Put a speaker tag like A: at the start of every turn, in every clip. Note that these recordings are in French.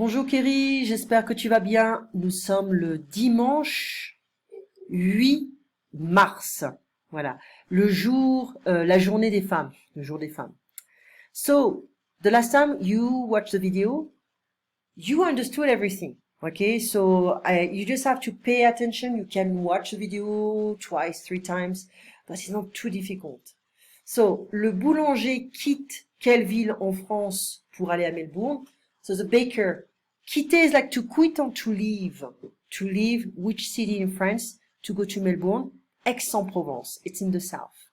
A: Bonjour Kerry, j'espère que tu vas bien. Nous sommes le dimanche 8 mars. Voilà, le jour, la journée des femmes, le jour des femmes. So, the last time you watched the video, you understood everything. Okay, so you just have to pay attention. You can watch the video twice, 3 times, but it's not too difficult. So, le boulanger quitte quelle ville en France pour aller à Melbourne? So the baker, quitter is like to quit or to leave. To leave which city in France to go to Melbourne? Aix-en-Provence. It's in the south.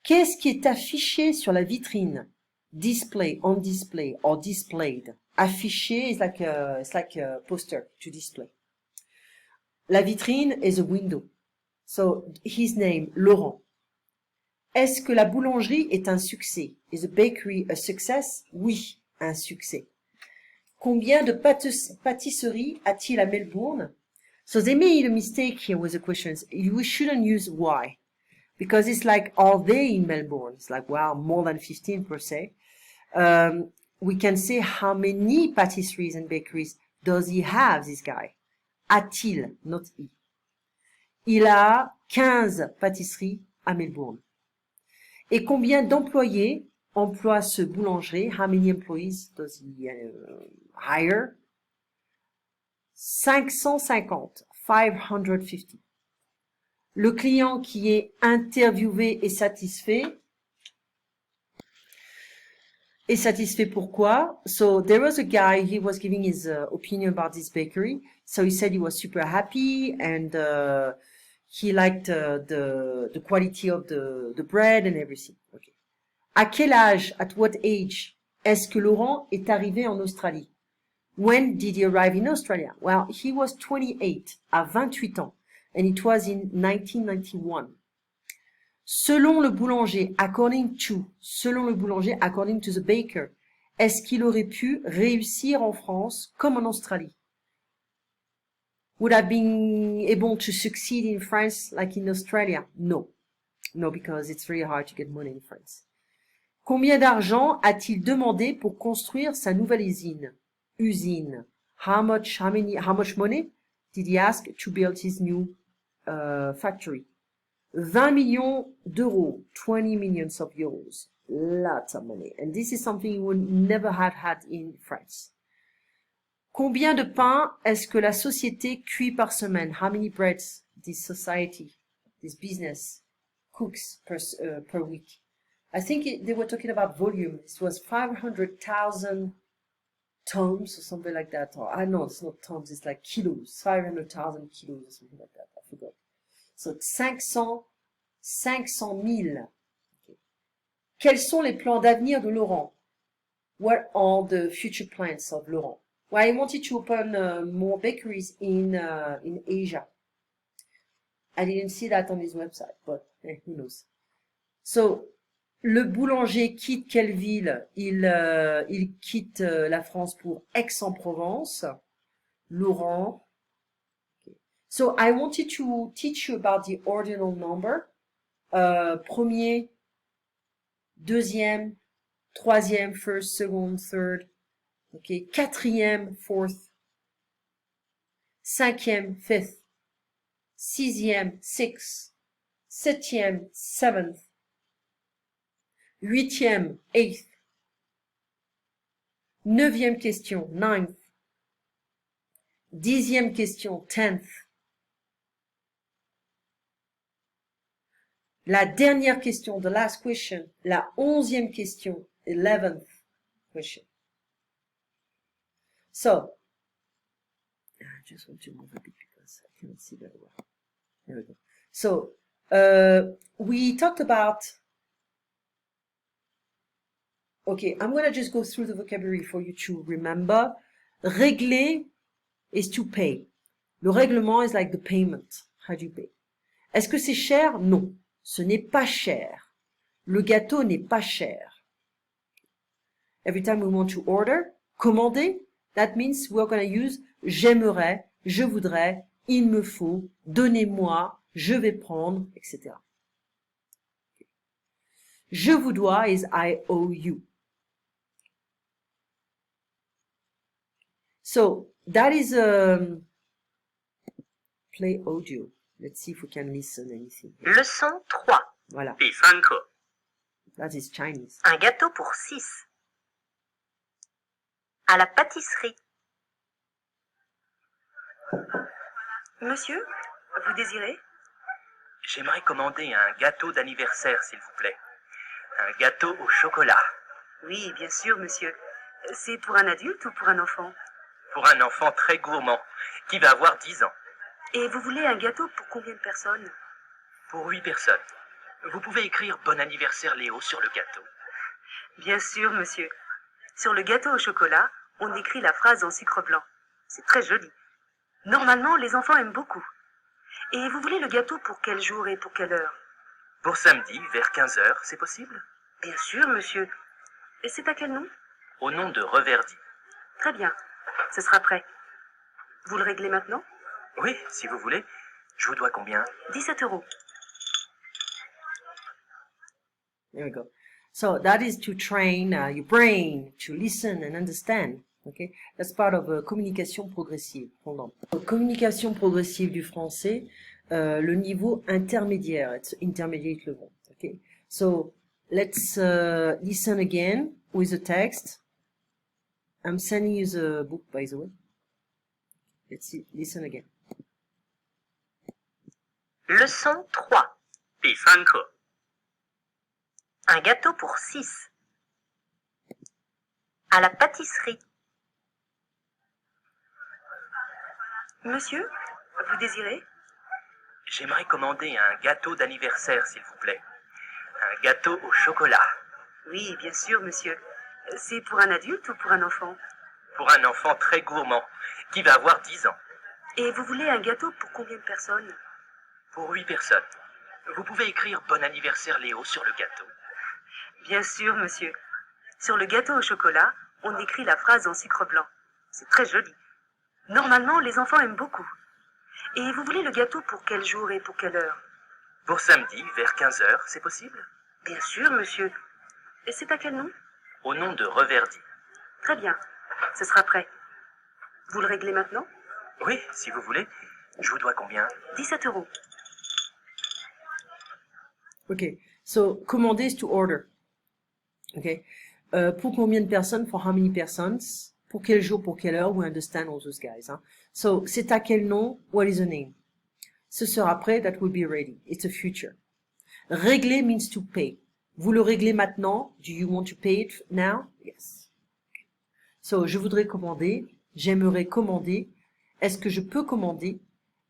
A: Qu'est-ce qui est affiché sur la vitrine? Display, on display, or displayed. Affiché is like a poster to display. La vitrine is a window. So his name, Laurent. Est-ce que la boulangerie est un succès? Is the bakery a success? Oui, un succès. Combien de pâtisseries a-t-il à Melbourne? So they made a mistake here with the questions. We shouldn't use why. Because it's like, are they in Melbourne? It's like, wow, more than 15 per se. We can say how many patisseries and bakeries does he have, this guy? A-t-il, not he. Il a 15 pâtisseries à Melbourne. Et combien d'employés emploie ce boulanger? How many employees does he hire? 550. 550. Le client qui est interviewé est satisfait. Est satisfait pourquoi? So there was a guy, he was giving his opinion about this bakery. So he said he was super happy and he liked the quality of the bread and everything. Okay. À quel âge, at what age, est-ce que Laurent est arrivé en Australie? When did he arrive in Australia? Well, he was 28, à 28 ans, and it was in 1991. Selon le boulanger, according to the baker, est-ce qu'il aurait pu réussir en France comme en Australie? Would have been able to succeed in France like in Australia? No. No, because it's really hard to get money in France. Combien d'argent a-t-il demandé pour construire sa nouvelle usine? How much money did he ask to build his new factory? 20 millions d'euros, 20 millions of euros. Lots of money. And this is something you would never have had in France. Combien de pain est-ce que la société cuit par semaine? How many breads this society, this business cooks per week? I think they were talking about volume. It was 500,000 tons or something like that. Or I know it's not tons, it's like kilos. 500,000 kilos or something like that. I forgot. So 500 000. Okay. Quels sont les plans d'avenir de Laurent? What are the future plans of Laurent? Well, I wanted to open more bakeries in Asia. I didn't see that on his website, but who knows. So, le boulanger quitte quelle ville? Il quitte la France pour Aix-en-Provence. Laurent. Okay. So I wanted to teach you about the ordinal number. Premier, deuxième, troisième, first, second, third. Okay. Quatrième, fourth. Cinquième, fifth. Sixième, sixth. Septième, seventh. Huitième, eighth. Neuvième question, ninth. Dixième question, tenth. La dernière question, the last question, la 11e question, 11th question. So, I just want to move a bit because I cannot see very well. There we go. So, we talked about, okay, I'm going to just go through the vocabulary for you to remember. Régler is to pay. Le règlement is like the payment. How do you pay? Est-ce que c'est cher? Non. Ce n'est pas cher. Le gâteau n'est pas cher. Every time we want to order, commander, that means we're going to use j'aimerais, je voudrais, il me faut, donnez-moi, je vais prendre, etc. Je vous dois is I owe you. So that is play audio. Let's see if we can listen anything.
B: Leçon 3.
A: Voilà.
B: 第3课.
A: That is Chinese.
B: Un gâteau pour 6. À la pâtisserie. Monsieur, vous désirez?
C: J'aimerais commander un gâteau d'anniversaire, s'il vous plaît. Un gâteau au chocolat.
B: Oui, bien sûr, monsieur. C'est pour un adulte ou pour un enfant?
C: Pour un enfant très gourmand, qui va avoir 10 ans.
B: Et vous voulez un gâteau pour combien de personnes?
C: Pour 8 personnes. Vous pouvez écrire Bon anniversaire Léo sur le gâteau.
B: Bien sûr, monsieur. Sur le gâteau au chocolat, on écrit la phrase en sucre blanc. C'est très joli. Normalement, les enfants aiment beaucoup. Et vous voulez le gâteau pour quel jour et pour quelle heure?
C: Pour samedi, vers 15 heures, c'est possible?
B: Bien sûr, monsieur. Et c'est à quel nom?
C: Au nom de Reverdy.
B: Très bien. Ce sera prêt. Vous le réglez maintenant?
C: Oui, si vous voulez. Je vous dois combien?
B: 17 €.
A: There we go. So that is to train your brain to listen and understand. Okay, that's part of communication progressive. Hold on. Communication progressive du français, le niveau intermédiaire. It's intermediate level. Okay, so let's listen again with the text. I'm sending you the book, by the way. Let's see, listen again.
B: Leçon 3.
C: 第3课.
B: Un gâteau pour 6. À la pâtisserie. Monsieur, vous désirez?
C: J'aimerais commander un gâteau d'anniversaire, s'il vous plaît. Un gâteau au chocolat.
B: Oui, bien sûr, monsieur. C'est pour un adulte ou pour un enfant?
C: Pour un enfant très gourmand, qui va avoir 10 ans.
B: Et vous voulez un gâteau pour combien de personnes?
C: Pour 8 personnes. Vous pouvez écrire Bon anniversaire Léo sur le gâteau.
B: Bien sûr, monsieur. Sur le gâteau au chocolat, on écrit la phrase en sucre blanc. C'est très joli. Normalement, les enfants aiment beaucoup. Et vous voulez le gâteau pour quel jour et pour quelle heure?
C: Pour samedi, vers 15 heures, c'est possible?
B: Bien sûr, monsieur. Et c'est à quel nom?
C: Au nom de Reverdy.
B: Très bien. Ce sera prêt. Vous le réglez maintenant?
C: Oui, si vous voulez. Je vous dois combien?
B: 17 €.
A: Okay, so commander is to order. Okay, pour combien de personnes? For how many persons? Pour quel jour? Pour quelle heure? We understand all those guys. Hein? So c'est à quel nom? What is the name? Ce sera prêt. That will be ready. It's a future. Régler means to pay. Vous le réglez maintenant? Do you want to pay it now? Yes. So je voudrais commander. J'aimerais commander. Est-ce que je peux commander?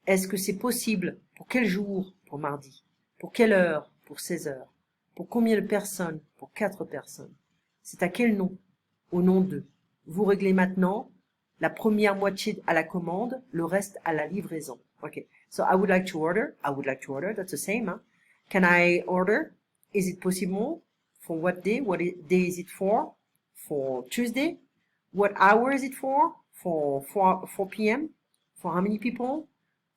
A: Est-ce que c'est possible? Pour quel jour? Pour mardi. Pour quelle heure? Pour 16 heures. Pour combien de personnes? Pour 4 personnes. C'est à quel nom? Au nom de. Vous réglez maintenant la première moitié à la commande, le reste à la livraison. Okay. So I would like to order. I would like to order. That's the same. Huh? Can I order? Is it possible? For what day? Day is it for? For Tuesday? What hour is it for? For 4 p.m.? For how many people?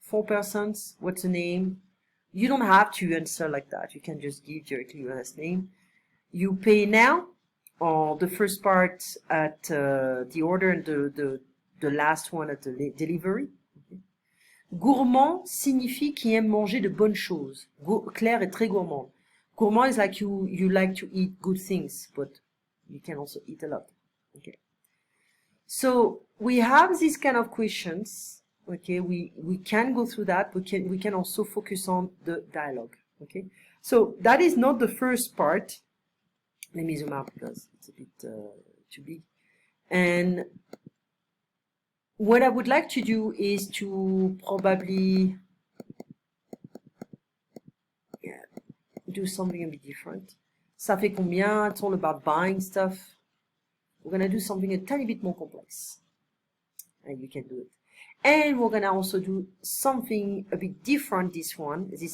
A: 4 persons. What's the name? You don't have to answer like that. You can just give directly your last name. You pay now, or the first part at the order and the last one at the delivery. Okay. Gourmand signifie qui aime manger de bonnes choses. Claire est très gourmand. Gourmand is like you like to eat good things, but you can also eat a lot. Okay. So we have these kind of questions. Okay, we can go through that. We can also focus on the dialogue. Okay, so that is not the first part. Let me zoom out because it's a bit too big. And what I would like to do is to probably do something a bit different. Ça fait combien? It's all about buying stuff. We're gonna do something a tiny bit more complex, and you can do it. And we're gonna also do something a bit different this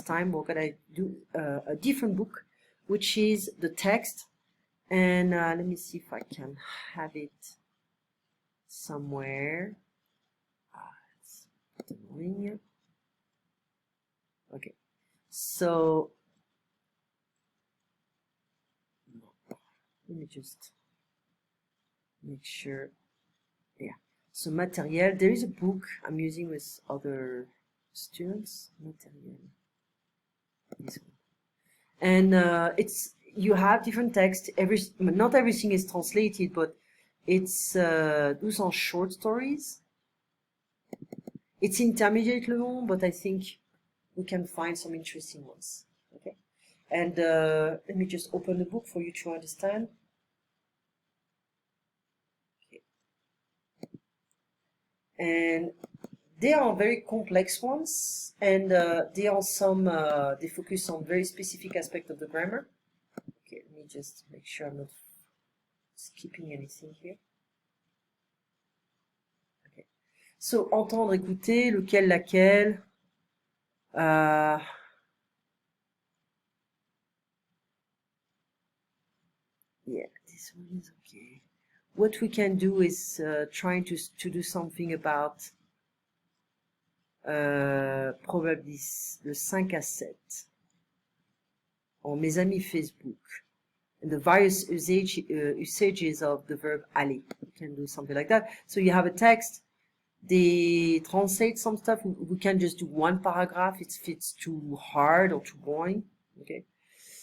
A: time we're gonna do a different book, which is the text. And let me see if I can have it somewhere. It's annoying. Okay, so let me just make sure. Yeah. So matériel, there is a book I'm using with other students. Matériel. This one. And it's you have different text. Not everything is translated, but it's those are short stories. It's intermediate level, but I think we can find some interesting ones. Okay, and let me just open the book for you to understand. Okay. And they are very complex ones, and they are they focus on very specific aspect of the grammar. Okay, let me just make sure I'm not skipping anything here. Okay. So, entendre, écouter, lequel, laquelle. Yeah, this one is okay. What we can do is trying to do something about probably le 5 à 7 en mes amis Facebook and the various usages of the verb aller. We can do something like that. So you have a text, they translate some stuff. We can just do one paragraph if it's too hard or too boring. Okay.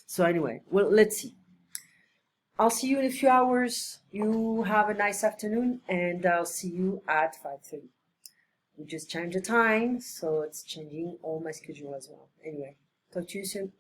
A: So anyway, well, let's see. I'll see you in a few hours. You have a nice afternoon, and I'll see you at 5:30. We just changed the time, so it's changing all my schedule as well. Anyway, talk to you soon.